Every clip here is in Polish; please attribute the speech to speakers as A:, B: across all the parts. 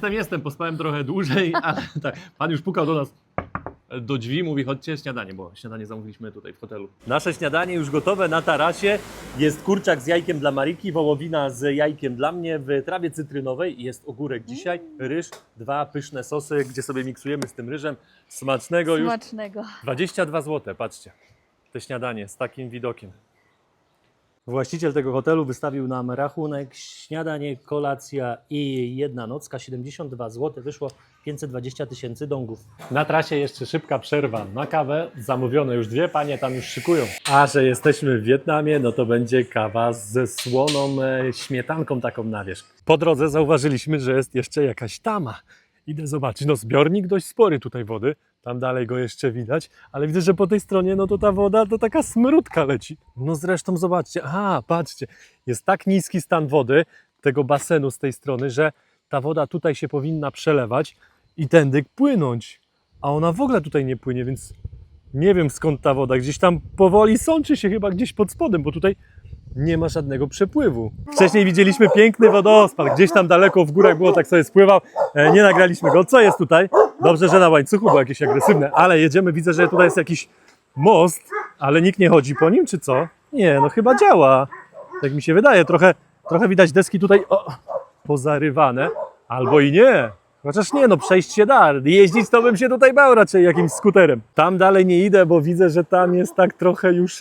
A: Jestem, pospałem trochę dłużej, ale tak, pan już pukał do nas do drzwi, mówi chodźcie śniadanie, bo śniadanie zamówiliśmy tutaj w hotelu. Nasze śniadanie już gotowe na tarasie. Jest kurczak z jajkiem dla Mariki, wołowina z jajkiem dla mnie w trawie cytrynowej. Jest ogórek dzisiaj, ryż, 2 pyszne sosy, gdzie sobie miksujemy z tym ryżem. Smacznego już.
B: Smacznego.
A: 22 zł, patrzcie, te śniadanie z takim widokiem. Właściciel tego hotelu wystawił nam rachunek, śniadanie, kolacja i jedna nocka, 72 zł, wyszło 520 000 dongów. Na trasie jeszcze szybka przerwa na kawę, zamówione już 2, panie tam już szykują. A że jesteśmy w Wietnamie, no to będzie kawa ze słoną śmietanką taką na wierzch. Po drodze zauważyliśmy, że jest jeszcze jakaś tama. Idę zobaczyć, no zbiornik dość spory tutaj wody, tam dalej go jeszcze widać, ale widzę, że po tej stronie, no to ta woda to taka smródka leci. No zresztą zobaczcie, aha, patrzcie, jest tak niski stan wody, tego basenu z tej strony, że ta woda tutaj się powinna przelewać i tędy płynąć, a ona w ogóle tutaj nie płynie, więc nie wiem skąd ta woda, gdzieś tam powoli sączy się chyba gdzieś pod spodem, bo tutaj nie ma żadnego przepływu. Wcześniej widzieliśmy piękny wodospad, gdzieś tam daleko w górach było, tak sobie spływał, nie nagraliśmy go. Co jest tutaj? Dobrze, że na łańcuchu, bo jakieś agresywne, ale jedziemy, widzę, że tutaj jest jakiś most, ale nikt nie chodzi po nim, czy co? Nie, no chyba działa, tak mi się wydaje, trochę widać deski tutaj pozarywane, albo i nie. Chociaż nie, no przejść się da, jeździć to bym się tutaj bał raczej jakimś skuterem. Tam dalej nie idę, bo widzę, że tam jest tak trochę już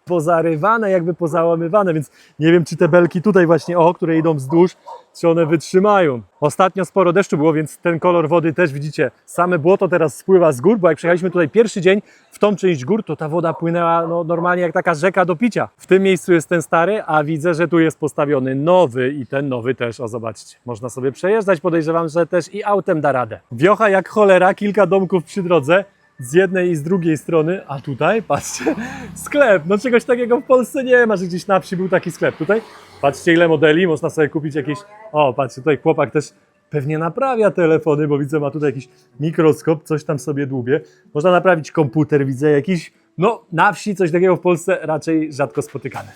A: pozarywane, jakby pozałamywane, więc nie wiem, czy te belki tutaj właśnie, które idą wzdłuż, czy one wytrzymają. Ostatnio sporo deszczu było, więc ten kolor wody też widzicie, same błoto teraz spływa z gór, bo jak przyjechaliśmy tutaj pierwszy dzień w tą część gór, to ta woda płynęła no, normalnie jak taka rzeka do picia. W tym miejscu jest ten stary, a widzę, że tu jest postawiony nowy i ten nowy też, zobaczcie, można sobie przejeżdżać, podejrzewam, że też i autem da radę. Wiocha jak cholera, kilka domków przy drodze, z jednej i z drugiej strony, a tutaj, patrzcie, sklep, no czegoś takiego w Polsce nie ma, że gdzieś na wsi był taki sklep. Tutaj, patrzcie ile modeli, można sobie kupić jakieś, patrzcie, tutaj chłopak też pewnie naprawia telefony, bo widzę, ma tutaj jakiś mikroskop, coś tam sobie dłubie. Można naprawić komputer, widzę jakiś, no na wsi coś takiego w Polsce raczej rzadko spotykane.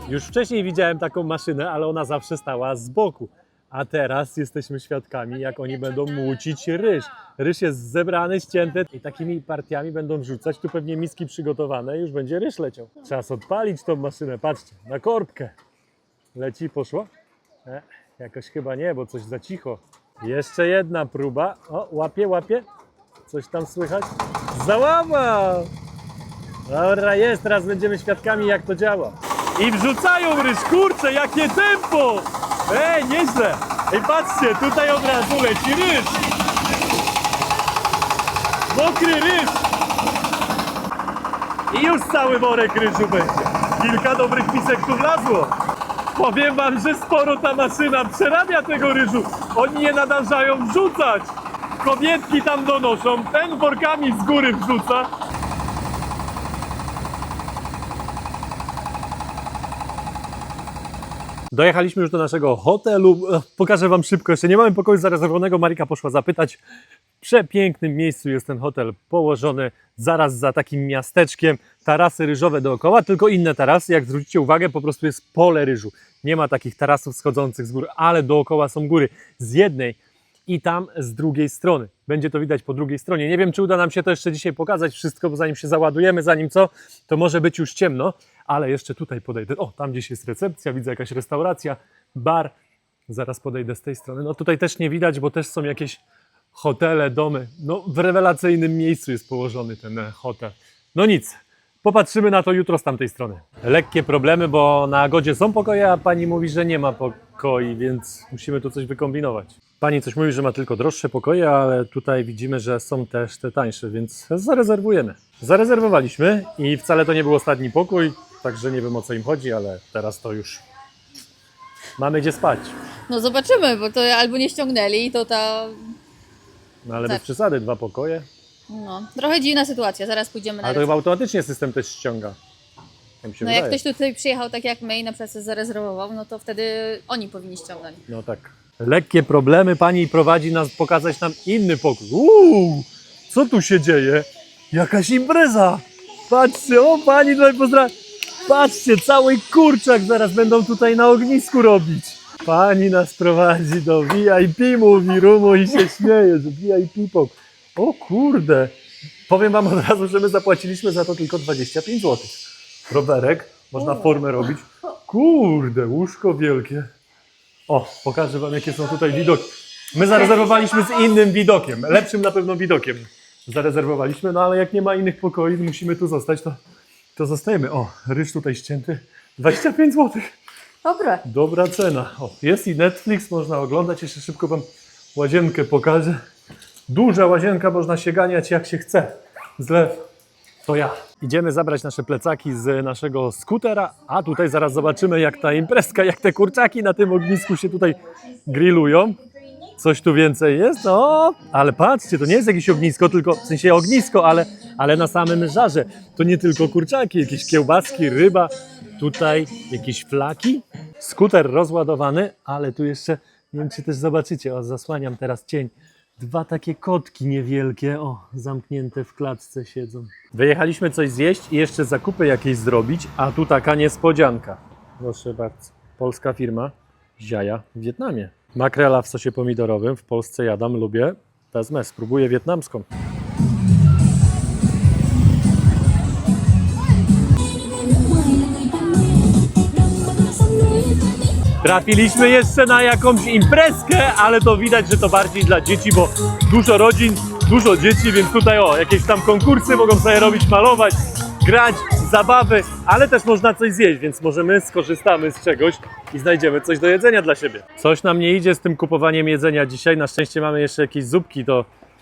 A: Już wcześniej widziałem taką maszynę, ale ona zawsze stała z boku. A teraz jesteśmy świadkami, jak oni będą młócić ryż. Ryż jest zebrany, ścięty i takimi partiami będą wrzucać. Tu pewnie miski przygotowane i już będzie ryż leciał. Trzeba odpalić tą maszynę, patrzcie, na korbkę. Leci, poszło? Jakoś chyba nie, bo coś za cicho. Jeszcze jedna próba. Łapie. Coś tam słychać? Załamał! Dobra, jest, teraz będziemy świadkami, jak to działa. I wrzucają ryż, kurczę, jakie tempo! Ej, nieźle! Ej, patrzcie, tutaj od razu leci ryż! Mokry ryż! I już cały worek ryżu będzie. Kilka dobrych pisek tu wlazło. Powiem wam, że sporo ta maszyna przerabia tego ryżu. Oni je nadarzają wrzucać. Kobietki tam donoszą, ten workami z góry wrzuca. Dojechaliśmy już do naszego hotelu. Pokażę wam szybko, jeszcze nie mamy pokoju zarezerwowanego. Marika poszła zapytać. W przepięknym miejscu jest ten hotel, położony zaraz za takim miasteczkiem. Tarasy ryżowe dookoła, tylko inne tarasy. Jak zwrócicie uwagę, po prostu jest pole ryżu. Nie ma takich tarasów schodzących z góry, ale dookoła są góry. Z jednej i tam z drugiej strony. Będzie to widać po drugiej stronie. Nie wiem, czy uda nam się to jeszcze dzisiaj pokazać wszystko, bo zanim się załadujemy, zanim co, to może być już ciemno, ale jeszcze tutaj podejdę. O, tam gdzieś jest recepcja, widzę jakaś restauracja, bar. Zaraz podejdę z tej strony. No tutaj też nie widać, bo też są jakieś hotele, domy. No w rewelacyjnym miejscu jest położony ten hotel. No nic, popatrzymy na to jutro z tamtej strony. Lekkie problemy, bo na Agodzie są pokoje, a pani mówi, że nie ma pokoi, więc musimy tu coś wykombinować. Pani coś mówi, że ma tylko droższe pokoje, ale tutaj widzimy, że są też te tańsze, więc zarezerwujemy. Zarezerwowaliśmy i wcale to nie był ostatni pokój, także nie wiem, o co im chodzi, ale teraz to już mamy gdzie spać.
B: No zobaczymy, bo to albo nie ściągnęli, to ta...
A: No ale
B: Tak.
A: bez przesady, 2 pokoje.
B: No, trochę dziwna sytuacja, zaraz pójdziemy na
A: Ale to chyba automatycznie system też ściąga. Tak mi się
B: No jak
A: wydaje.
B: ktoś tutaj przyjechał tak jak my i na przykład sobie zarezerwował, no to wtedy oni powinni ściągnąć.
A: No tak. Lekkie problemy, pani prowadzi nas pokazać nam inny pokój. Co tu się dzieje? Jakaś impreza! Patrzcie, o pani tutaj pozdrawia. Patrzcie, cały kurczak zaraz będą tutaj na ognisku robić. Pani nas prowadzi do VIP, mówi Rumu i się śmieje, że VIP pokój. O kurde. Powiem wam od razu, że my zapłaciliśmy za to tylko 25 zł. Rowerek, można formę robić. Kurde, łóżko wielkie. O, pokażę wam, jakie są tutaj widoki. My zarezerwowaliśmy z innym widokiem, lepszym na pewno widokiem. Zarezerwowaliśmy, no ale jak nie ma innych pokoi, musimy tu zostać, to zostajemy. O, ryż tutaj ścięty, 25 zł.
B: Dobra.
A: Dobra cena. O, jest i Netflix, można oglądać. Jeszcze szybko wam łazienkę pokażę. Duża łazienka, można się ganiać jak się chce. Zlew to ja. Idziemy zabrać nasze plecaki z naszego skutera, a tutaj zaraz zobaczymy, jak ta imprezka, jak te kurczaki na tym ognisku się tutaj grillują. Coś tu więcej jest? O, ale patrzcie, to nie jest jakieś ognisko, tylko w sensie ognisko, ale na samym żarze. To nie tylko kurczaki, jakieś kiełbaski, ryba, tutaj jakieś flaki. Skuter rozładowany, ale tu jeszcze, nie wiem czy też zobaczycie, o zasłaniam teraz cień. 2 takie kotki niewielkie, o, zamknięte w klatce siedzą. Wyjechaliśmy coś zjeść i jeszcze zakupy jakieś zrobić, a tu taka niespodzianka. Proszę bardzo, polska firma Ziaja w Wietnamie. Makrela w sosie pomidorowym, w Polsce jadam, lubię. Wezmę, spróbuję wietnamską. Trafiliśmy jeszcze na jakąś imprezkę, ale to widać, że to bardziej dla dzieci, bo dużo rodzin, dużo dzieci, więc tutaj o, jakieś tam konkursy mogą sobie robić, malować, grać, zabawy, ale też można coś zjeść, więc może my skorzystamy z czegoś i znajdziemy coś do jedzenia dla siebie. Coś nam nie idzie z tym kupowaniem jedzenia dzisiaj, na szczęście mamy jeszcze jakieś zupki,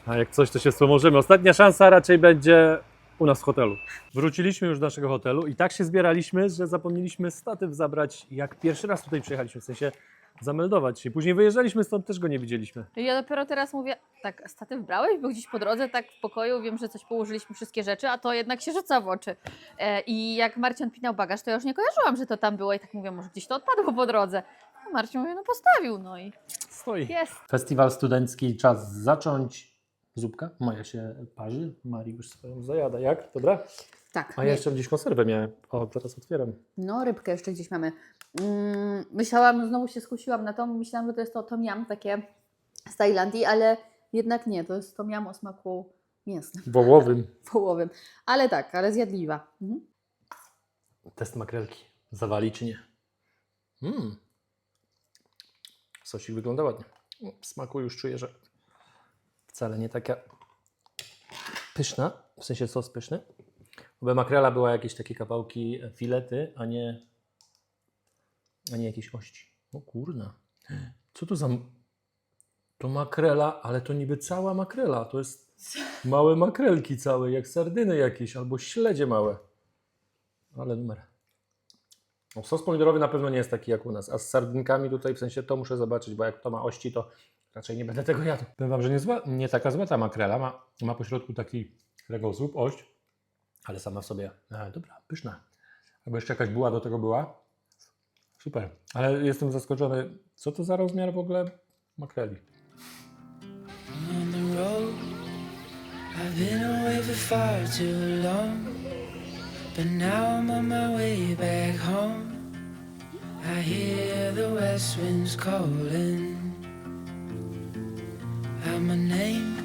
A: a jak coś to się wspomożemy. Ostatnia szansa raczej będzie u nas w hotelu. Wróciliśmy już do naszego hotelu i tak się zbieraliśmy, że zapomnieliśmy statyw zabrać, jak pierwszy raz tutaj przyjechaliśmy, w sensie zameldować się. Później wyjeżdżaliśmy stąd, też go nie widzieliśmy.
B: Ja dopiero teraz mówię, tak, statyw brałeś? Był gdzieś po drodze, tak w pokoju, wiem, że coś położyliśmy, wszystkie rzeczy, a to jednak się rzuca w oczy. I jak Marcin pinał bagaż, to ja już nie kojarzyłam, że to tam było i tak mówię, może gdzieś to odpadło po drodze. A Marcin mówi, no postawił, no i
A: Stoi.
B: jest.
A: Festiwal studencki, czas zacząć. Zupka, Maja się parzy, Mari już swoją zajada. Jak? Dobra?
B: Tak.
A: A ja jeszcze gdzieś konserwę miałem. O, teraz otwieram.
B: No, rybkę jeszcze gdzieś mamy. Myślałam, znowu się skusiłam na to, myślałam, że to jest to tom yum takie z Tajlandii, ale jednak nie, to jest tom yum o smaku mięsnym,
A: Wołowym.
B: wołowym. Ale tak, ale zjadliwa.
A: Test makrelki. Zawali czy nie? Sosik wygląda ładnie. W smaku już czuję, że wcale nie taka pyszna, w sensie sos pyszny. Bo makrela była jakieś takie kawałki filety, a nie a nie jakieś ości. O kurna. Co to za... To makrela, ale to niby cała makrela. To jest małe makrelki całe, jak sardyny jakieś, albo śledzie małe. Ale numer. No, sos pomidorowy na pewno nie jest taki jak u nas, a z sardynkami tutaj, w sensie to muszę zobaczyć, bo jak to ma ości, to raczej nie będę tego jadł. Powiem wam, że nie taka zła ta makrela, ma po środku taki kręgosłup, ość, ale sama w sobie, dobra, pyszna. Albo jeszcze jakaś buła do tego była. Super, ale jestem zaskoczony, co to za rozmiar w ogóle makreli.
C: On the road, I've been away for far too long, but now I'm on my way back home. I hear the west winds calling out my name.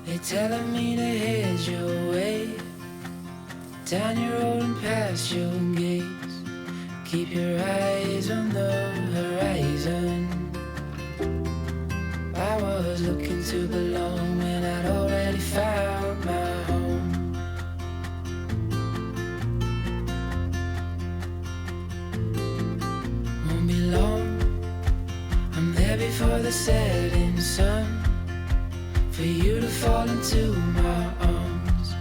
C: They're telling me to head your way, down your road and past your gates. Keep your eyes on the horizon. I was looking to belong when I'd already found my home. Won't be long, I'm there before the setting sun, for you to fall into my arms,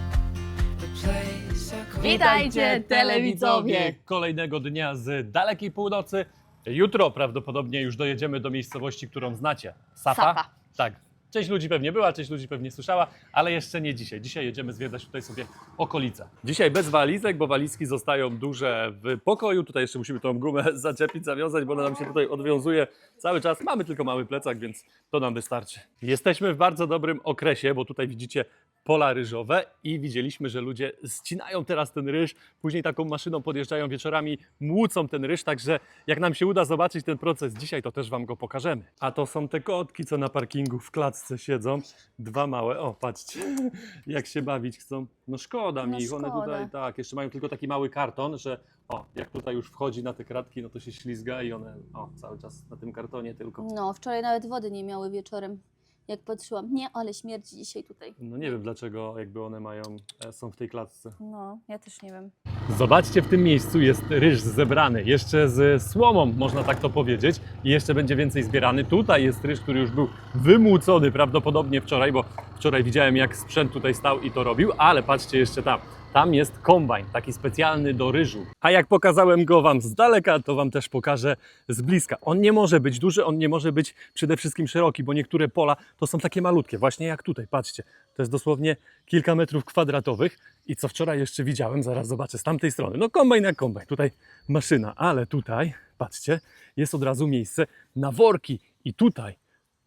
C: a place I call
B: Witajcie, telewidzowie!
A: Kolejnego dnia z dalekiej północy. Jutro prawdopodobnie już dojedziemy do miejscowości, którą znacie.
B: Sapa.
A: Tak. Część ludzi pewnie była, część ludzi pewnie słyszała, ale jeszcze nie dzisiaj. Dzisiaj jedziemy zwiedzać tutaj sobie okolice. Dzisiaj bez walizek, bo walizki zostają duże w pokoju. Tutaj jeszcze musimy tą gumę zaczepić, zawiązać, bo ona nam się tutaj odwiązuje cały czas. Mamy tylko mały plecak, więc to nam wystarczy. Jesteśmy w bardzo dobrym okresie, bo tutaj widzicie pola ryżowe i widzieliśmy, że ludzie ścinają teraz ten ryż, później taką maszyną podjeżdżają wieczorami, młócą ten ryż, także jak nam się uda zobaczyć ten proces dzisiaj, to też wam go pokażemy. A to są te kotki, co na parkingu w klatce siedzą, dwa małe, o patrzcie, jak się bawić chcą. No szkoda mi ich, one
B: szkoda.
A: tutaj tak, jeszcze mają tylko taki mały karton, że o, jak tutaj już wchodzi na te kratki, no to się ślizga i one, o, cały czas na tym kartonie tylko.
D: No, wczoraj nawet wody nie miały wieczorem, jak patrzyłam. Nie, ale śmierdzi dzisiaj tutaj.
A: No nie wiem dlaczego jakby one są w tej klatce.
D: No, ja też nie wiem.
A: Zobaczcie, w tym miejscu jest ryż zebrany, jeszcze z słomą, można tak to powiedzieć, i jeszcze będzie więcej zbierany. Tutaj jest ryż, który już był wymłócony prawdopodobnie wczoraj, bo wczoraj widziałem, jak sprzęt tutaj stał i to robił, ale patrzcie jeszcze tam. Tam jest kombajn, taki specjalny do ryżu. A jak pokazałem go wam z daleka, to wam też pokażę z bliska. On nie może być duży, on nie może być przede wszystkim szeroki, bo niektóre pola to są takie malutkie, właśnie jak tutaj, patrzcie. To jest dosłownie kilka metrów kwadratowych i co wczoraj jeszcze widziałem, zaraz zobaczę z tamtej strony. No kombajn jak kombajn, tutaj maszyna, ale tutaj, patrzcie, jest od razu miejsce na worki i tutaj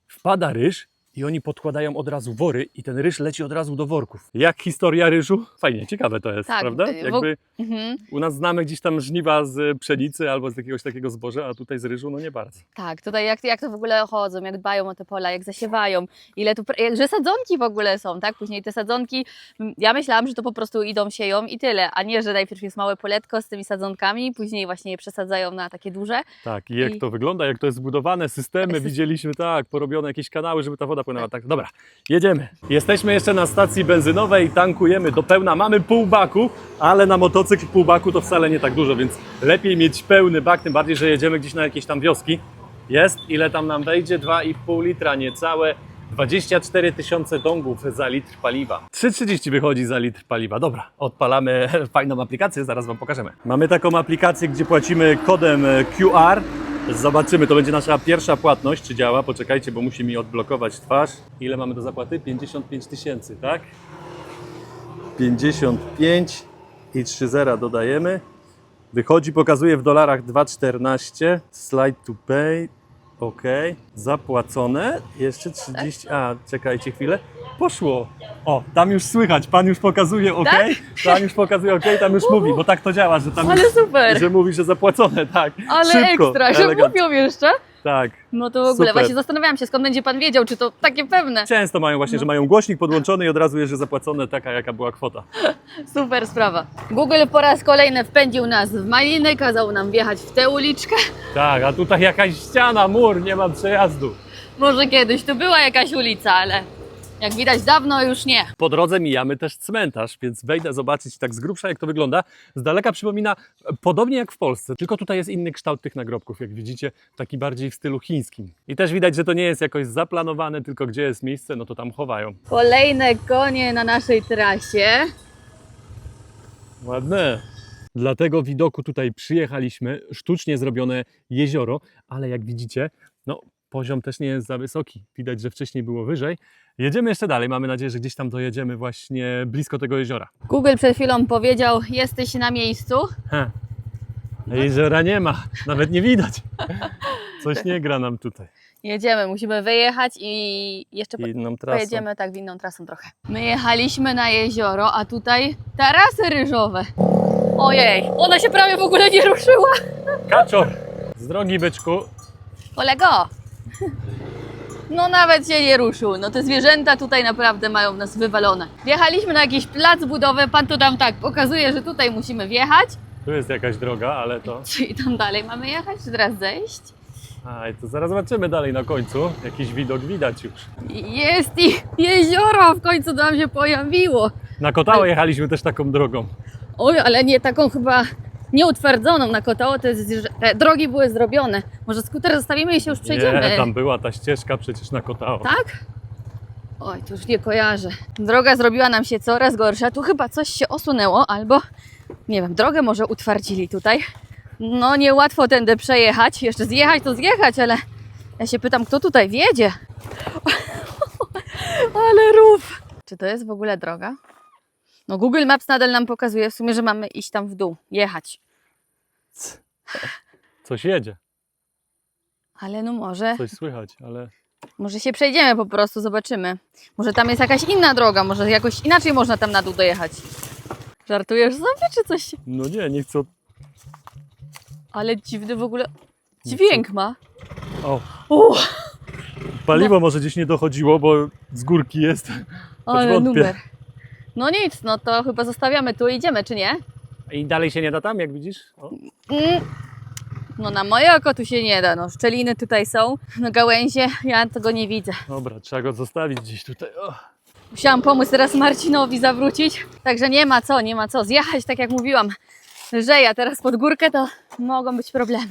A: wpada ryż i oni podkładają od razu wory i ten ryż leci od razu do worków. Jak historia ryżu? Fajnie, ciekawe to jest,
B: Tak,
A: prawda? Jakby
B: Mhm.
A: u nas znamy gdzieś tam żniwa z pszenicy albo z jakiegoś takiego zboża, a tutaj z ryżu no nie bardzo.
B: Tak, tutaj jak to w ogóle chodzą, jak dbają o te pola, jak zasiewają, ile tu, że sadzonki w ogóle są, tak? Później te sadzonki, ja myślałam, że to po prostu idą, sieją i tyle, a nie, że najpierw jest małe poletko z tymi sadzonkami, później właśnie je przesadzają na takie duże.
A: Tak, i jak to wygląda, jak to jest zbudowane, systemy, widzieliśmy, tak, porobione jakieś kanały, żeby ta woda płynęła. Tak, dobra, jedziemy. Jesteśmy jeszcze na stacji benzynowej, tankujemy do pełna, mamy pół baku, ale na motocykl pół baku to wcale nie tak dużo, więc lepiej mieć pełny bak, tym bardziej, że jedziemy gdzieś na jakieś tam wioski. Jest, ile tam nam wejdzie? 2,5 litra, niecałe 24 000 dongów za litr paliwa. 3,30 wychodzi za litr paliwa. Dobra, odpalamy fajną aplikację, zaraz wam pokażemy. Mamy taką aplikację, gdzie płacimy kodem QR. Zobaczymy, to będzie nasza pierwsza płatność, czy działa. Poczekajcie, bo musi mi odblokować twarz. Ile mamy do zapłaty? 55 000, tak? 55 i 3 zera dodajemy. Wychodzi, pokazuje w dolarach 2,14. Slide to pay. OK. Zapłacone. Jeszcze 30. A, czekajcie chwilę. Poszło. O, tam już słychać. Pan już pokazuje OK.
B: Tak?
A: Pan już pokazuje OK, tam już mówi, bo tak to działa, że tam
B: Ale
A: już,
B: super.
A: że mówi, że zapłacone, tak.
B: Ale
A: Szybko,
B: ekstra, że
A: elegancko.
B: mówią jeszcze.
A: Tak.
B: No to w ogóle,
A: Super.
B: właśnie zastanawiałam się, skąd będzie Pan wiedział, czy to takie pewne.
A: Często mają właśnie, że mają głośnik podłączony i od razu jest, że zapłacone taka, jaka była kwota.
B: Super sprawa. Google po raz kolejny wpędził nas w maliny, kazał nam wjechać w tę uliczkę.
A: Tak, a tutaj jakaś ściana, mur, nie ma przejazdu.
B: Może kiedyś tu była jakaś ulica, ale Jak widać, dawno już nie.
A: Po drodze mijamy też cmentarz, więc wejdę zobaczyć tak z grubsza, jak to wygląda. Z daleka przypomina podobnie jak w Polsce, tylko tutaj jest inny kształt tych nagrobków, jak widzicie, taki bardziej w stylu chińskim. I też widać, że to nie jest jakoś zaplanowane, tylko gdzie jest miejsce, no to tam chowają.
B: Kolejne konie na naszej trasie.
A: Ładne. Dla tego widoku tutaj przyjechaliśmy, sztucznie zrobione jezioro, ale jak widzicie, no poziom też nie jest za wysoki. Widać, że wcześniej było wyżej. Jedziemy jeszcze dalej, mamy nadzieję, że gdzieś tam dojedziemy właśnie blisko tego jeziora.
B: Google przed chwilą powiedział, jesteś na miejscu.
A: Jeziora nie ma, nawet nie widać. Coś nie gra nam tutaj.
B: Jedziemy, musimy wyjechać i jeszcze
A: Inną trasą.
B: pojedziemy tak w inną trasą trochę. My jechaliśmy na jezioro, a tutaj tarasy ryżowe. Ojej, ona się prawie w ogóle nie ruszyła.
A: Kaczor! Z drogi, byczku.
B: Kolego! No nawet się nie ruszył. No te zwierzęta tutaj naprawdę mają nas wywalone. Wjechaliśmy na jakiś plac budowy, pan to tam tak pokazuje, że tutaj musimy wjechać.
A: Tu jest jakaś droga, ale to...
B: Czyli tam dalej mamy jechać, czy teraz zejść?
A: A, i to zaraz zobaczymy dalej na końcu. Jakiś widok widać już.
B: Jest i jezioro w końcu nam się pojawiło.
A: Na Kotało jechaliśmy też taką drogą.
B: Oj, ale nie taką chyba nieutwardzoną na Kotało, to jest, że te drogi były zrobione. Może skuter zostawimy i się już przejdziemy.
A: Nie, tam była ta ścieżka przecież na Kotało.
B: Tak? Oj, to już nie kojarzę. Droga zrobiła nam się coraz gorsza. Tu chyba coś się osunęło, albo nie wiem, drogę może utwardzili tutaj. No niełatwo tędy przejechać. Jeszcze zjechać to zjechać, ale ja się pytam, kto tutaj wjedzie? Ale rów! Czy to jest w ogóle droga? No Google Maps nadal nam pokazuje w sumie, że mamy iść tam w dół, jechać.
A: Coś jedzie,
B: Ale no może
A: słychać, ale...
B: Może się przejdziemy po prostu, zobaczymy. Może tam jest jakaś inna droga, może jakoś inaczej można tam na dół dojechać. Żartujesz sobie, czy coś?
A: No nie chcę...
B: Ale dziwny w ogóle dźwięk ma.
A: O, paliwo może gdzieś nie dochodziło, bo z górki jest.
B: Ale
A: wątpię.
B: numer. No nic, no to chyba zostawiamy tu i idziemy, czy nie?
A: I dalej się nie da tam, jak widzisz? O.
B: No na moje oko tu się nie da, no szczeliny tutaj są, no gałęzie, ja tego nie widzę.
A: Dobra, trzeba go zostawić gdzieś tutaj. O.
B: Musiałam pomóc teraz Marcinowi zawrócić, także nie ma co, zjechać tak jak mówiłam. Lżej, a teraz pod górkę to mogą być problemy.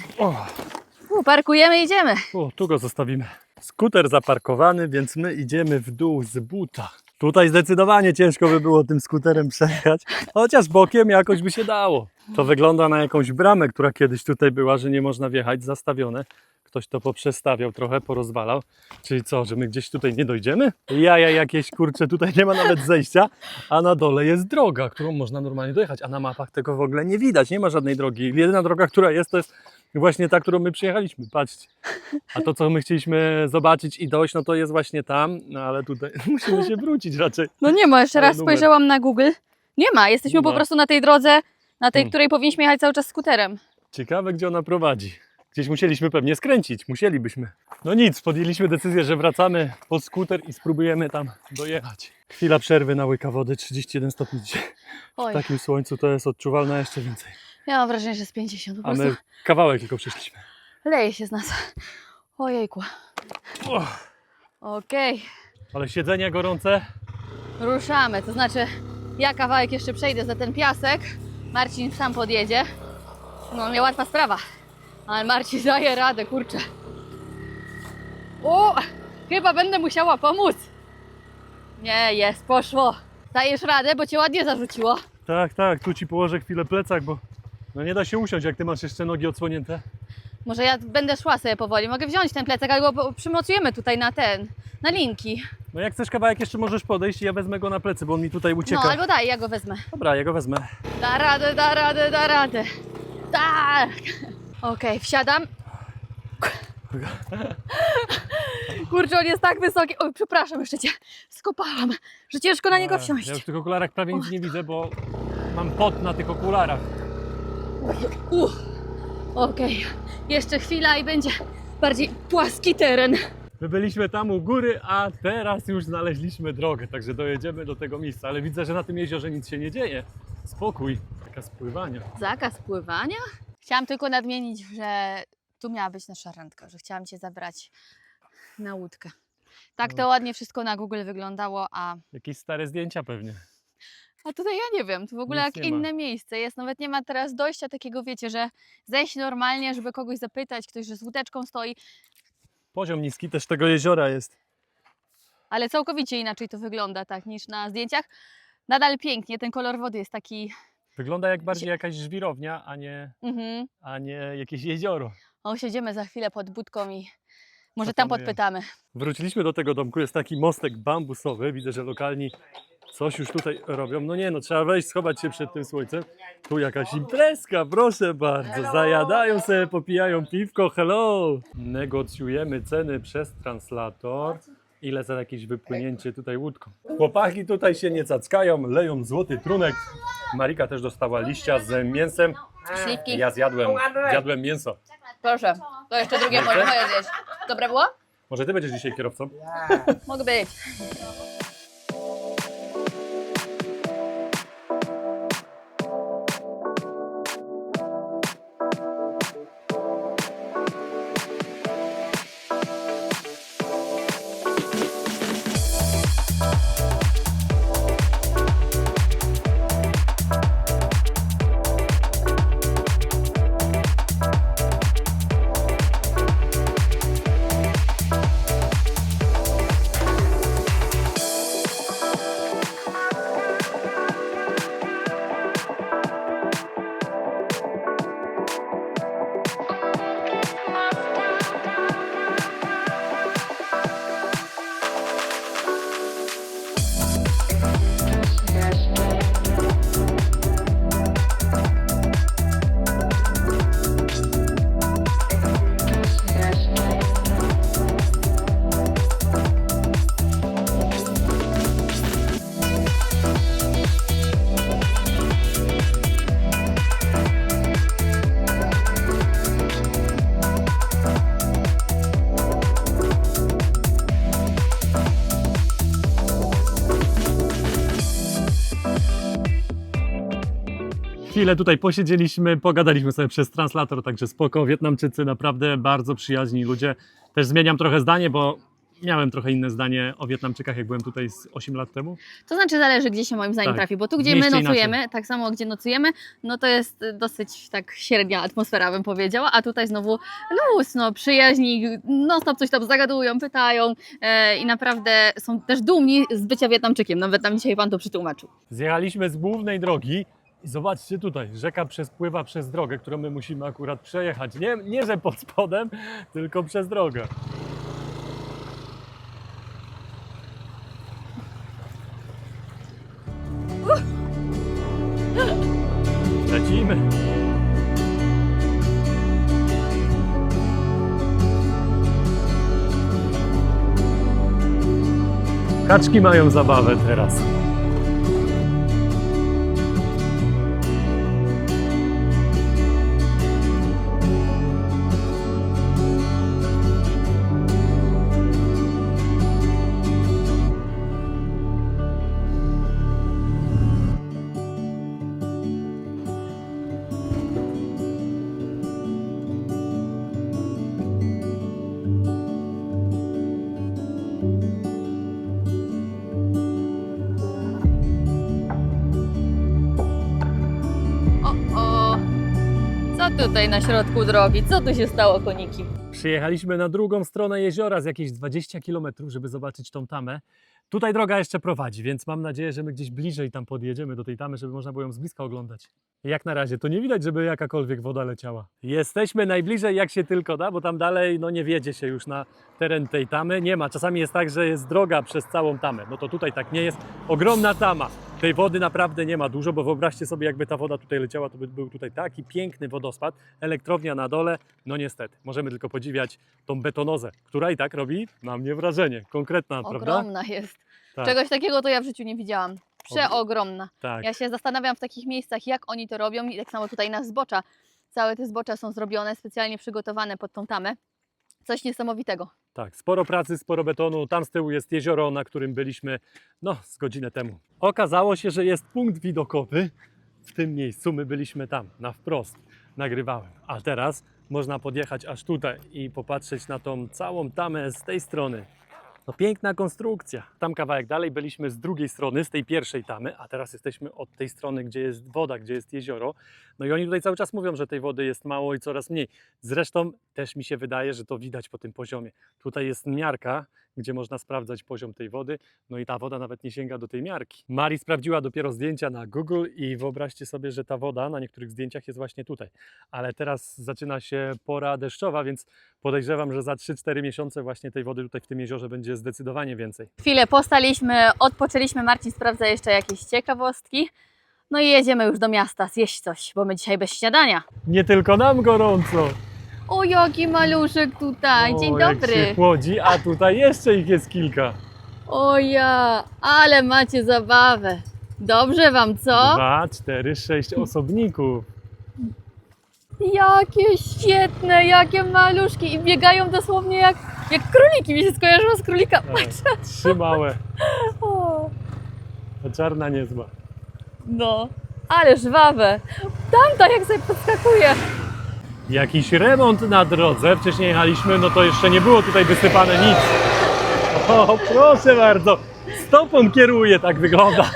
B: Parkujemy i idziemy.
A: O, tu go zostawimy. Skuter zaparkowany, więc my idziemy w dół z buta. Tutaj zdecydowanie ciężko by było tym skuterem przejechać, chociaż bokiem jakoś by się dało. To wygląda na jakąś bramę, która kiedyś tutaj była, że nie można wjechać, zastawione. Ktoś to poprzestawiał trochę, porozwalał. Czyli co, że my gdzieś tutaj nie dojdziemy? Jaja jakieś, kurczę, tutaj nie ma nawet zejścia, a na dole jest droga, którą można normalnie dojechać, a na mapach tego w ogóle nie widać, nie ma żadnej drogi. Jedyna droga, która jest, to jest właśnie ta, którą my przyjechaliśmy, patrzcie. A to, co my chcieliśmy zobaczyć i dojść, no to jest właśnie tam, no ale tutaj musimy się wrócić raczej.
B: No nie ma, jeszcze
A: Ale
B: raz
A: numer.
B: spojrzałam na Google. Nie ma, jesteśmy
A: Nie
B: po
A: ma.
B: prostu na tej drodze, na tej, której powinniśmy jechać cały czas skuterem.
A: Ciekawe, gdzie ona prowadzi. Gdzieś musieliśmy pewnie skręcić, musielibyśmy. No nic, podjęliśmy decyzję, że wracamy pod skuter i spróbujemy tam dojechać. Chwila przerwy na łyka wody, 31 stopni dzisiaj.
B: Oj,
A: W takim słońcu to jest odczuwalne jeszcze więcej.
B: ja mam wrażenie, że z 50 po
A: A
B: prostu
A: my kawałek tylko przeszliśmy.
B: leje się z nas. Ojejku.
A: Och,
B: Okej,
A: ale siedzenia gorące.
B: ruszamy, to znaczy ja kawałek jeszcze przejdę za ten piasek, Marcin sam podjedzie. No niełatwa sprawa, ale Marcin daje radę, kurczę. O, chyba będę musiała pomóc. Nie, jest, poszło. Dajesz radę, bo cię ładnie zarzuciło.
A: Tak, tu ci położę chwilę plecak, bo no nie da się usiąść, jak ty masz jeszcze nogi odsłonięte.
B: Może ja będę szła sobie powoli, mogę wziąć ten plecak, albo przymocujemy tutaj na linki.
A: No jak chcesz kawałek jeszcze możesz podejść i ja wezmę go na plecy, bo on mi tutaj ucieka.
B: No albo daj, ja go wezmę.
A: Dobra, ja go wezmę.
B: Da radę, da radę, da radę. Tak. Okej, wsiadam. Kurczę, on jest tak wysoki. Oj, przepraszam, jeszcze cię skopałam, że ciężko na niego wsiąść.
A: Ja już w tych okularach prawie nic nie widzę, bo mam pot na tych okularach.
B: Okej, jeszcze chwila i będzie bardziej płaski teren.
A: My byliśmy tam u góry, a teraz już znaleźliśmy drogę, także dojedziemy do tego miejsca. Ale widzę, że na tym jeziorze nic się nie dzieje. Spokój, zakaz pływania.
B: Zakaz pływania? Chciałam tylko nadmienić, że tu miała być nasza randka, że chciałam cię zabrać na łódkę. Tak to ładnie wszystko na Google wyglądało, a
A: Jakieś stare zdjęcia pewnie.
B: tutaj ja nie wiem, to w ogóle
A: Nic
B: jak
A: nie ma.
B: inne miejsce jest, nawet nie ma teraz dojścia takiego, wiecie, że zejść normalnie, żeby kogoś zapytać, ktoś, że z łódeczką stoi,
A: Poziom niski też tego jeziora jest.
B: ale całkowicie inaczej to wygląda tak niż na zdjęciach. Nadal pięknie, ten kolor wody jest taki...
A: Wygląda jak bardziej jakaś żwirownia,
B: Mhm.
A: a nie jakieś jezioro.
B: O, siedzimy za chwilę pod budką i może
A: Co
B: tam
A: planujemy?
B: podpytamy.
A: Wróciliśmy do tego domku, jest taki mostek bambusowy. Widzę, że lokalni coś już tutaj robią. No nie no, trzeba wejść, schować się przed tym słońcem. Tu jakaś imprezka, proszę bardzo. Zajadają sobie, popijają piwko, hello. Negocjujemy ceny przez translator. Ile za jakieś wypłynięcie tutaj łódką. Chłopaki tutaj się nie cackają, leją złoty trunek. Marika też dostała liścia z mięsem.
B: Śliwki.
A: Ja zjadłem mięso.
B: Proszę, to jeszcze drugie
A: Merce?
B: moje zjeść. Dobre było?
A: Może ty będziesz dzisiaj kierowcą?
B: Mogę być.
A: Chwilę tutaj posiedzieliśmy, pogadaliśmy sobie przez translator, także spoko. Wietnamczycy naprawdę bardzo przyjaźni ludzie. Też zmieniam trochę zdanie, bo miałem trochę inne zdanie o Wietnamczykach, jak byłem tutaj z 8 lat temu.
B: To znaczy zależy, gdzie się moim zdaniem
A: Tak.
B: trafi, bo tu,
A: W
B: gdzie my
A: mieście
B: nocujemy, tak samo gdzie nocujemy, no to jest dosyć tak średnia atmosfera, bym powiedziała, a tutaj znowu luz, no przyjaźni, non stop coś tam zagadują, pytają i naprawdę są też dumni z bycia Wietnamczykiem, nawet nam dzisiaj pan to przetłumaczył.
A: Zjechaliśmy z głównej drogi i zobaczcie tutaj, rzeka przepływa przez drogę, którą my musimy akurat przejechać. Nie że pod spodem, tylko przez drogę. Lecimy. Kaczki mają zabawę teraz.
B: O, co tutaj na środku drogi? Co tu się stało, koniki?
A: Przyjechaliśmy na drugą stronę jeziora z jakieś 20 km, żeby zobaczyć tą tamę. Tutaj droga jeszcze prowadzi, więc mam nadzieję, że my gdzieś bliżej tam podjedziemy do tej tamy, żeby można było ją z bliska oglądać. Jak na razie to nie widać, żeby jakakolwiek woda leciała. Jesteśmy najbliżej jak się tylko da, bo tam dalej no nie wjedzie się już na teren tej tamy. Nie ma. Czasami jest tak, że jest droga przez całą tamę. No to tutaj tak nie jest. Ogromna tama. Tej wody naprawdę nie ma dużo, bo wyobraźcie sobie, jakby ta woda tutaj leciała, to by był tutaj taki piękny wodospad. Elektrownia na dole. No niestety. Możemy tylko podziwiać tą betonozę, która i tak robi na mnie wrażenie. Konkretna, prawda?
B: Ogromna jest.
A: Tak.
B: Czegoś takiego to ja w życiu nie widziałam. Przeogromna.
A: Tak.
B: Ja się zastanawiam w takich miejscach, jak oni to robią i tak samo tutaj na zbocza. Całe te zbocza są zrobione, specjalnie przygotowane pod tą tamę. Coś niesamowitego.
A: Tak, sporo pracy, sporo betonu. Tam z tyłu jest jezioro, na którym byliśmy z godzinę temu. Okazało się, że jest punkt widokowy w tym miejscu. My byliśmy tam, na wprost. Nagrywałem. A teraz można podjechać aż tutaj i popatrzeć na tą całą tamę z tej strony. No piękna konstrukcja. Tam kawałek dalej byliśmy z drugiej strony, z tej pierwszej tamy, a teraz jesteśmy od tej strony, gdzie jest woda, gdzie jest jezioro. No i oni tutaj cały czas mówią, że tej wody jest mało i coraz mniej. Zresztą też mi się wydaje, że to widać po tym poziomie. Tutaj jest miarka, gdzie można sprawdzać poziom tej wody, no i ta woda nawet nie sięga do tej miarki. Mari sprawdziła dopiero zdjęcia na Google i wyobraźcie sobie, że ta woda na niektórych zdjęciach jest właśnie tutaj. Ale teraz zaczyna się pora deszczowa, więc podejrzewam, że za 3-4 miesiące właśnie tej wody tutaj w tym jeziorze będzie zdecydowanie więcej.
B: Chwilę postaliśmy, odpoczęliśmy, Marcin sprawdza jeszcze jakieś ciekawostki. No i jedziemy już do miasta zjeść coś, bo my dzisiaj bez śniadania.
A: Nie tylko nam gorąco.
B: O, jaki maluszek tutaj, dzień
A: O, jak
B: dobry.
A: się chłodzi, a tutaj jeszcze ich jest kilka.
B: O ja, ale macie zabawę. Dobrze wam, co?
A: 2, 4, 6 osobników.
B: Jakie świetne, jakie maluszki i biegają dosłownie jak króliki. Mi się skojarzyło z królika.
A: Tak, 3 małe,
B: O,
A: a czarna niezła.
B: no, ale żwawe. Tamta jak sobie podskakuje.
A: Jakiś remont na drodze. Wcześniej jechaliśmy, no to jeszcze nie było tutaj wysypane nic. O, proszę bardzo. Stopą kieruje, tak wygląda.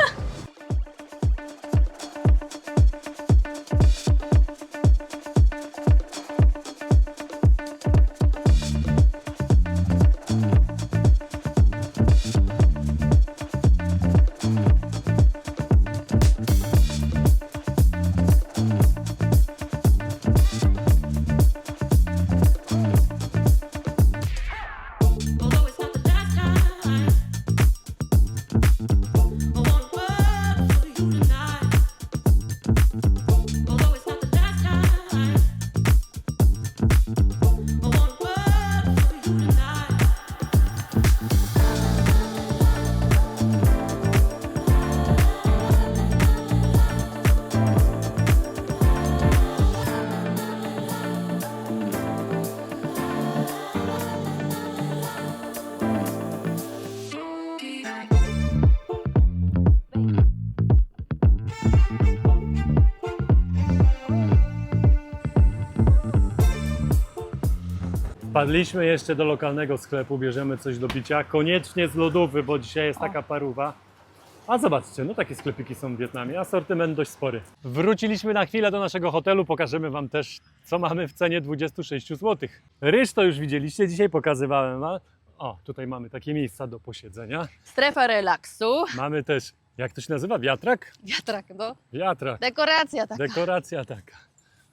E: Although it's not the last time, I want word for you tonight. Although it's not the last time, I want word for you tonight.
A: Wpadliśmy jeszcze do lokalnego sklepu, bierzemy coś do picia. Koniecznie z lodówy, bo dzisiaj jest taka parówa. A zobaczcie, no takie sklepiki są w Wietnamie, asortyment dość spory. Wróciliśmy na chwilę do naszego hotelu, pokażemy Wam też, co mamy w cenie 26 zł. Ryż to już widzieliście, dzisiaj pokazywałem. O, tutaj mamy takie miejsca do posiedzenia.
B: Strefa relaksu.
A: Mamy też, jak to się nazywa, wiatrak?
B: Wiatrak, no.
A: Wiatrak,
B: Dekoracja taka.
A: dekoracja taka.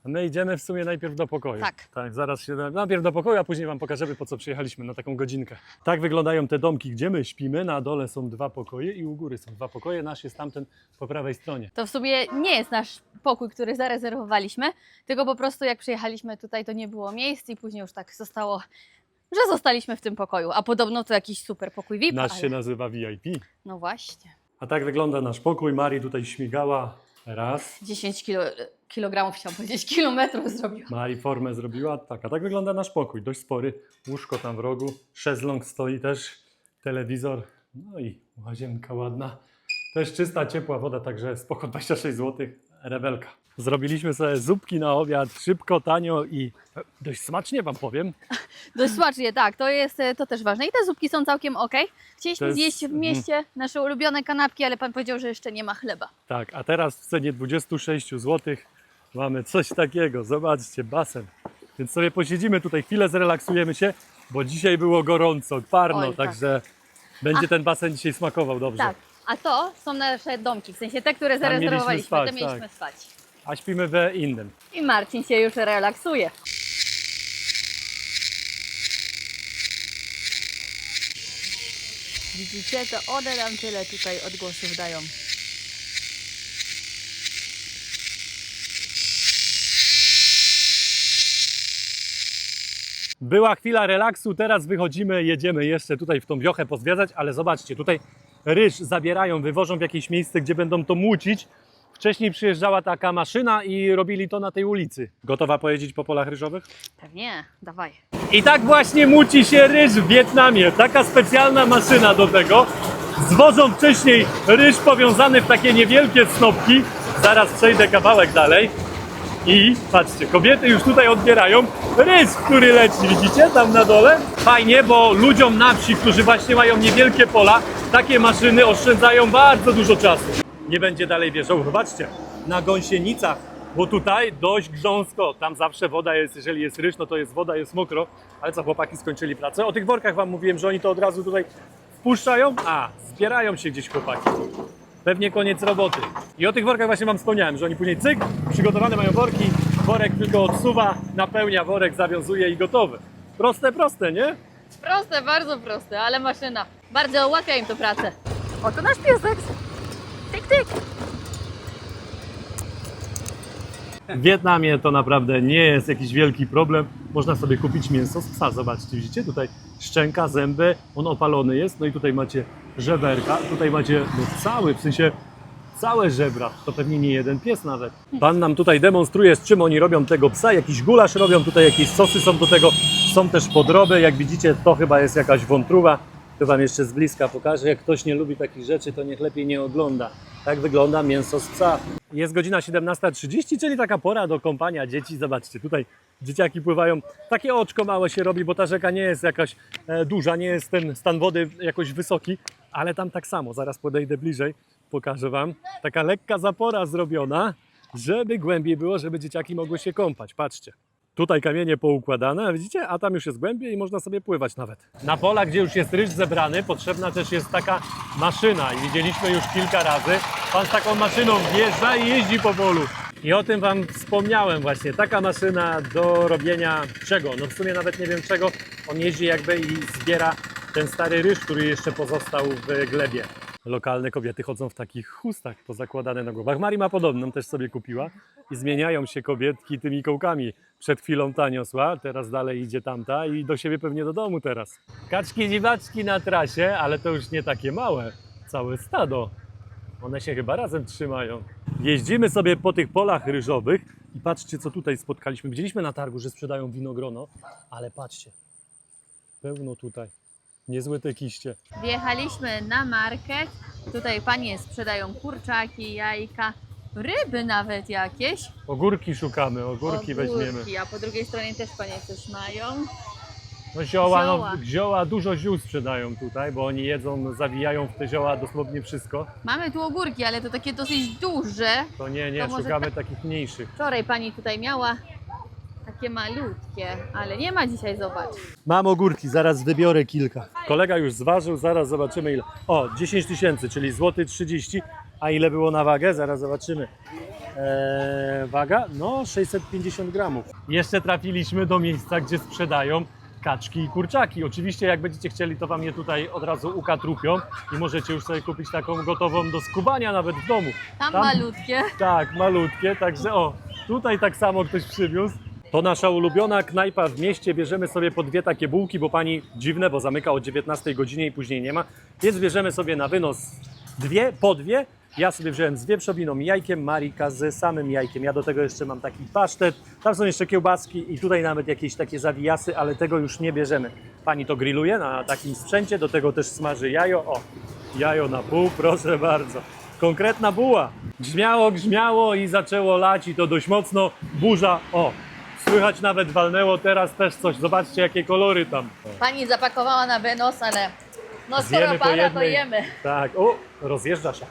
A: A my idziemy w sumie najpierw do pokoju.
B: Tak.
A: Zaraz się najpierw do pokoju, a później Wam pokażemy, po co przyjechaliśmy na taką godzinkę. Tak wyglądają te domki, gdzie my śpimy. Na dole są 2 pokoje i u góry są 2 pokoje. Nasz jest tamten po prawej stronie.
B: To w sumie nie jest nasz pokój, który zarezerwowaliśmy, tylko po prostu jak przyjechaliśmy tutaj, to nie było miejsc i później już tak zostało, że zostaliśmy w tym pokoju. A podobno to jakiś super pokój VIP.
A: Nasz
B: ale...
A: się nazywa VIP.
B: No właśnie.
A: A tak wygląda nasz pokój. Mari tutaj śmigała raz.
B: 10 kilogramów, chciałam powiedzieć, kilometrów zrobiła.
A: Mari formę zrobiła. Tak, a tak wygląda nasz pokój. Dość spory. Łóżko tam w rogu. Szezlong stoi też. Telewizor. No i łazienka ładna. Też czysta, ciepła woda, także spoko, 26 zł. Rewelka. Zrobiliśmy sobie zupki na obiad. Szybko, tanio i dość smacznie Wam powiem.
B: Dość smacznie, tak, to też ważne. I te zupki są całkiem ok. Chcieliśmy
A: To jest-
B: zjeść w mieście nasze ulubione kanapki, ale pan powiedział, że jeszcze nie ma chleba.
A: Tak, a teraz w cenie 26 zł mamy coś takiego. Zobaczcie, basen. Więc sobie posiedzimy tutaj chwilę, zrelaksujemy się, bo dzisiaj było gorąco, parno,
B: Oj, tak.
A: także będzie ten basen dzisiaj smakował dobrze.
B: Tak, a to są nasze domki, w sensie te, które
A: Tam mieliśmy
B: zarezerwowaliśmy,
A: spać,
B: te mieliśmy
A: tak.
B: spać.
A: A śpimy we innym.
B: I Marcin się już relaksuje. Widzicie, to one nam tyle tutaj odgłosów dają.
A: Była chwila relaksu, teraz wychodzimy, jedziemy jeszcze tutaj w tą wiochę pozwiedzać, ale zobaczcie, tutaj ryż zabierają, wywożą w jakieś miejsce, gdzie będą to młócić. Wcześniej przyjeżdżała taka maszyna i robili to na tej ulicy. Gotowa pojeździć po polach ryżowych?
B: Pewnie, dawaj.
A: I tak właśnie muci się ryż w Wietnamie. Taka specjalna maszyna do tego. Zwożą wcześniej ryż powiązany w takie niewielkie snopki. Zaraz przejdę kawałek dalej. I patrzcie, kobiety już tutaj odbierają rys, który leci, widzicie, tam na dole? Fajnie, bo ludziom na wsi, którzy właśnie mają niewielkie pola, takie maszyny oszczędzają bardzo dużo czasu. Nie będzie dalej wjeżdżał, zobaczcie, na gąsienicach, bo tutaj dość grząsko, tam zawsze woda jest, jeżeli jest ryż, no to jest woda, jest mokro, ale co, chłopaki skończyli pracę. O tych workach wam mówiłem, że oni to od razu tutaj wpuszczają, a zbierają się gdzieś chłopaki. Pewnie koniec roboty. I o tych workach właśnie wam wspomniałem, że oni później cyk, przygotowane mają worki, worek tylko odsuwa, napełnia worek, zawiązuje i gotowy. Proste, proste, nie?
B: Proste, bardzo proste, ale maszyna. Bardzo ułatwia im to pracę. Oto nasz piesek. Tyk, tyk.
A: W Wietnamie to naprawdę nie jest jakiś wielki problem. Można sobie kupić mięso z psa, zobaczcie, widzicie? Tutaj szczęka, zęby, on opalony jest, no i tutaj macie żeberka, tutaj macie cały, w sensie całe żebra, to pewnie nie jeden pies nawet. Pan nam tutaj demonstruje, z czym oni robią tego psa, jakiś gulasz robią, tutaj jakieś sosy są do tego, są też podroby, jak widzicie to chyba jest jakaś wątróba. To wam jeszcze z bliska pokażę, jak ktoś nie lubi takich rzeczy, to niech lepiej nie ogląda. Tak wygląda mięso z psa. Jest godzina 17:30, czyli taka pora do kąpania dzieci. Zobaczcie, tutaj dzieciaki pływają. Takie oczko małe się robi, bo ta rzeka nie jest jakaś duża, nie jest ten stan wody jakoś wysoki, ale tam tak samo, zaraz podejdę bliżej, pokażę wam. Taka lekka zapora zrobiona, żeby głębiej było, żeby dzieciaki mogły się kąpać. Patrzcie. Tutaj kamienie poukładane, widzicie? A tam już jest głębiej i można sobie pływać nawet. Na polach, gdzie już jest ryż zebrany, potrzebna też jest taka maszyna. I widzieliśmy już kilka razy. Pan z taką maszyną wjeżdża i jeździ po polu. I o tym wam wspomniałem właśnie. Taka maszyna do robienia czego? No w sumie nawet nie wiem czego. On jeździ jakby i zbiera ten stary ryż, który jeszcze pozostał w glebie. Lokalne kobiety chodzą w takich chustach pozakładane na głowach. Mari ma podobną, też sobie kupiła. I zmieniają się kobietki tymi kołkami. Przed chwilą ta niosła, teraz dalej idzie tamta i do siebie pewnie do domu teraz. Kaczki, dziwaczki na trasie, ale to już nie takie małe. Całe stado. One się chyba razem trzymają. Jeździmy sobie po tych polach ryżowych i patrzcie, co tutaj spotkaliśmy. Widzieliśmy na targu, że sprzedają winogrono, ale patrzcie. Pełno tutaj. Niezłe te kiście.
B: Wjechaliśmy na market. Tutaj panie sprzedają kurczaki, jajka, ryby nawet jakieś.
A: Ogórki szukamy, ogórki weźmiemy.
B: A po drugiej stronie też panie coś mają.
A: No zioła,
B: Zioła.
A: no zioła, dużo ziół sprzedają tutaj, bo oni jedzą, zawijają w te zioła dosłownie wszystko.
B: Mamy tu ogórki, ale to takie dosyć duże.
A: To nie,
B: To może
A: szukamy takich mniejszych.
B: Wczoraj pani tutaj miała takie malutkie, ale nie ma dzisiaj, zobacz.
A: Mam ogórki, zaraz wybiorę kilka. Kolega już zważył, zaraz zobaczymy ile. O, 10 000, czyli złoty 30. A ile było na wagę? Zaraz zobaczymy. Waga? No 650 gramów. Jeszcze trafiliśmy do miejsca, gdzie sprzedają kaczki i kurczaki. Oczywiście jak będziecie chcieli, to wam je tutaj od razu ukatrupią i możecie już sobie kupić taką gotową do skubania nawet w domu.
B: Tam
A: Tam-
B: malutkie.
A: Tak, malutkie, także o, tutaj tak samo ktoś przywiózł. To nasza ulubiona knajpa w mieście, bierzemy sobie po 2 takie bułki, bo pani dziwne, bo zamyka o 19 godzinie i później nie ma, więc bierzemy sobie na wynos po dwie. Ja sobie wziąłem z wieprzowiną i jajkiem, Marika z samym jajkiem. Ja do tego jeszcze mam taki pasztet, tam są jeszcze kiełbaski i tutaj nawet jakieś takie zawijasy, ale tego już nie bierzemy. Pani to grilluje na takim sprzęcie, do tego też smaży jajo. O, jajo na pół, proszę bardzo. Konkretna buła. Grzmiało i zaczęło lać i to dość mocno. Burza, o, słychać nawet walnęło teraz też coś. Zobaczcie jakie kolory tam.
B: Pani zapakowała na wynos, ale no skoro
A: Zjemy po
B: pada, to
A: jednej.
B: jemy.
A: Tak, o, rozjeżdża się.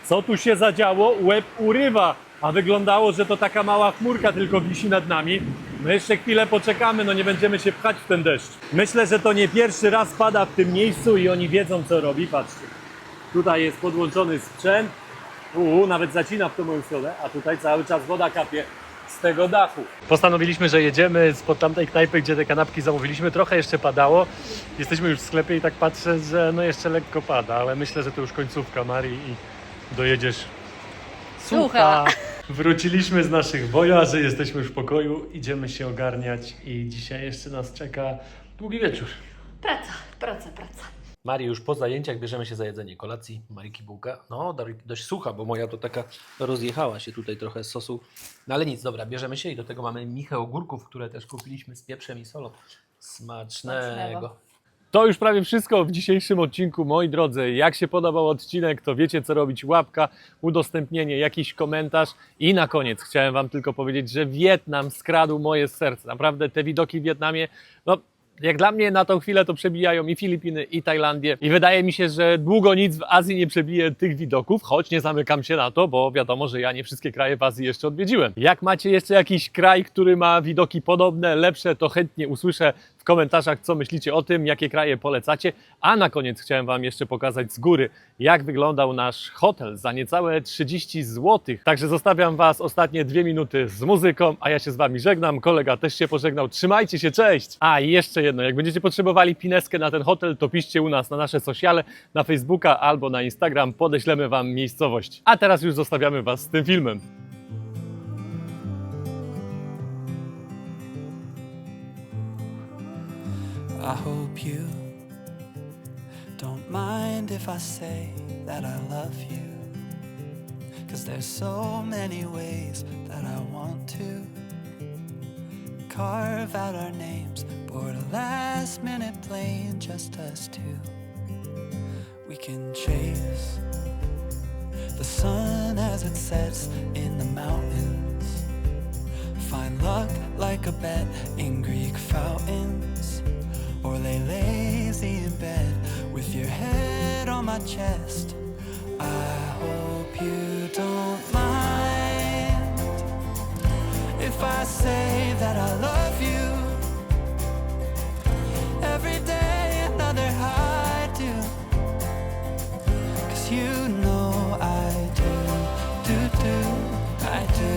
A: Co tu się zadziało? Łeb urywa, a wyglądało, że to taka mała chmurka tylko wisi nad nami. No jeszcze chwilę poczekamy, no nie będziemy się pchać w ten deszcz. Myślę, że to nie pierwszy raz pada w tym miejscu i oni wiedzą co robi, patrzcie. Tutaj jest podłączony sprzęt, nawet zacina w tą moją stronę, a tutaj cały czas woda kapie z tego dachu. Postanowiliśmy, że jedziemy spod tamtej knajpy, gdzie te kanapki zamówiliśmy. Trochę jeszcze padało. Jesteśmy już w sklepie i tak patrzę, że no jeszcze lekko pada, ale myślę, że to już końcówka, Marii, i dojedziesz
B: Sucha.
A: Wróciliśmy z naszych wojaży, jesteśmy już w pokoju, idziemy się ogarniać i dzisiaj jeszcze nas czeka długi wieczór.
B: Praca.
A: Marii już po zajęciach bierzemy się za jedzenie kolacji. Mariki bułka, no dość sucha, bo moja to taka rozjechała się tutaj trochę z sosu. No ale nic, dobra, bierzemy się i do tego mamy michę ogórków, które też kupiliśmy z pieprzem i solą. Smacznego. To już prawie wszystko w dzisiejszym odcinku, moi drodzy. Jak się podobał odcinek, to wiecie co robić. Łapka, udostępnienie, jakiś komentarz. I na koniec chciałem Wam tylko powiedzieć, że Wietnam skradł moje serce. Naprawdę te widoki w Wietnamie, no jak dla mnie na tą chwilę to przebijają i Filipiny, i Tajlandię. I wydaje mi się, że długo nic w Azji nie przebije tych widoków, choć nie zamykam się na to, bo wiadomo, że ja nie wszystkie kraje w Azji jeszcze odwiedziłem. Jak macie jeszcze jakiś kraj, który ma widoki podobne, lepsze, to chętnie usłyszę w komentarzach, co myślicie o tym, jakie kraje polecacie. A na koniec chciałem Wam jeszcze pokazać z góry, jak wyglądał nasz hotel za niecałe 30 zł. Także zostawiam Was ostatnie 2 minuty z muzyką, a ja się z Wami żegnam. Kolega też się pożegnał. Trzymajcie się, cześć! A i jeszcze jedno, jak będziecie potrzebowali pineskę na ten hotel, to piszcie u nas na nasze sociale, na Facebooka albo na Instagram, podeślemy Wam miejscowość. A teraz już zostawiamy Was z tym filmem.
C: I hope you don't mind if I say that I love you. 'Cause there's so many ways that I want to carve out our names, board a last minute plane, just us two. We can chase the sun as it sets in the mountains, find luck like a bet in Greek fountains, or lay lazy in bed with your head on my chest. I hope you don't mind if I say that I love you. Every day another high do, 'cause you know I do, I do, I do.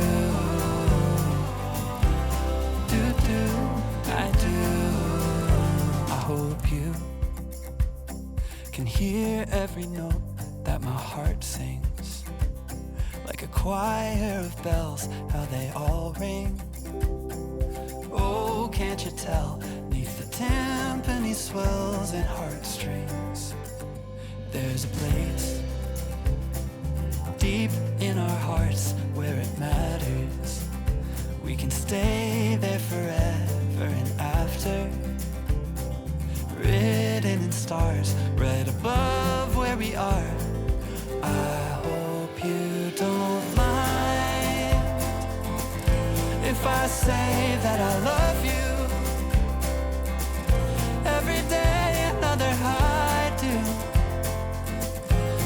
C: I hope you can hear every note that my heart sings, like a choir of bells, how they all ring. Oh, can't you tell, neath the timpani swells and heartstrings, there's a place deep in our hearts where it matters. We can stay there forever and after, written in stars right above where we are. I hope you don't mind if I say that I love you. Every day another high do,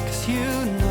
C: 'cause you know